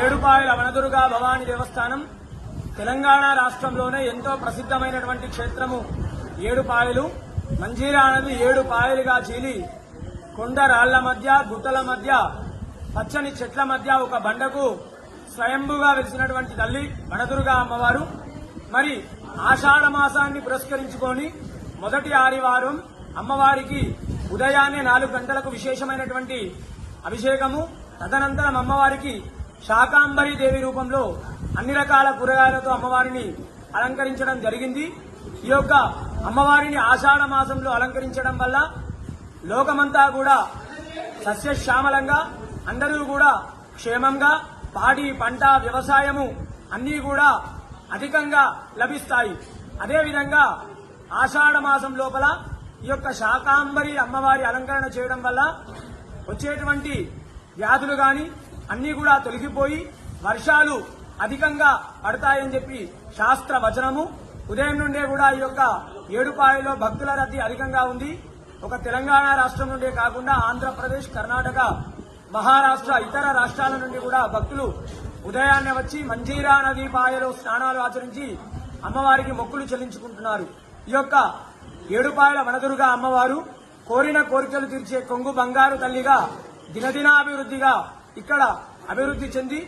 ఏడుపాయల వనదుర్గా భవానీ దేవస్థానం తెలంగాణ రాష్ట్రంలోనే ఎంతో ప్రసిద్ధమైనటువంటి క్షేత్రము. ఏడుపాయలు మంజీరా నది 7 పాయలుగా చీలి కొండ రాళ్ల మధ్య గుట్టల మధ్య పచ్చని చెట్ల మధ్య ఒక బండకు స్వయంభుగా వెలిసినటువంటి తల్లి వనదుర్గా అమ్మవారు. మరి ఆషాఢ మాసాన్ని పురస్కరించుకొని మొదటి ఆదివారం అమ్మవారికి ఉదయాన్నే 4 గంటలకు విశేషమైనటువంటి అభిషేకము. తదనంతరం అమ్మవారికి శాకాంబరి దేవి రూపంలో అన్ని రకాల కూరగాయలతో అమ్మవారిని అలంకరించడం జరిగింది. ఈ యొక్క అమ్మవారిని ఆషాఢ మాసంలో అలంకరించడం వల్ల లోకమంతా కూడా సస్యశ్యామలంగా, అందరూ కూడా క్షేమంగా పాడి పంట వ్యవసాయము అన్నీ కూడా అధికంగా లభిస్తాయి. అదేవిధంగా ఆషాఢ మాసం లోపల ఈ యొక్క శాకాంబరి అమ్మవారి అలంకరణ చేయడం వల్ల వచ్చేటువంటి వ్యాధులు గాని అన్నీ కూడా తొలగిపోయి వర్షాలు అధికంగా పడతాయని చెప్పి శాస్త్ర వచనము. ఉదయం నుండే కూడా ఈ యొక్క ఏడుపాయలో భక్తుల రద్దీ అధికంగా ఉంది. ఒక తెలంగాణ రాష్ట్రం నుండే కాకుండా ఆంధ్రప్రదేశ్, కర్ణాటక, మహారాష్ట్ర, ఇతర రాష్ట్రాల నుండి కూడా భక్తులు ఉదయాన్నే వచ్చి మంజీరా నదీ పాయలో స్నానాలు ఆచరించి అమ్మవారికి మొక్కులు చెల్లించుకుంటున్నారు. ఈ యొక్క ఏడుపాయల వనదుర్గా అమ్మవారు కోరిన కోరికలు తీర్చే కొంగు బంగారు తల్లిగా దినదినాభివృద్ధిగా ఇక్కడ అభివృద్ధి చెంది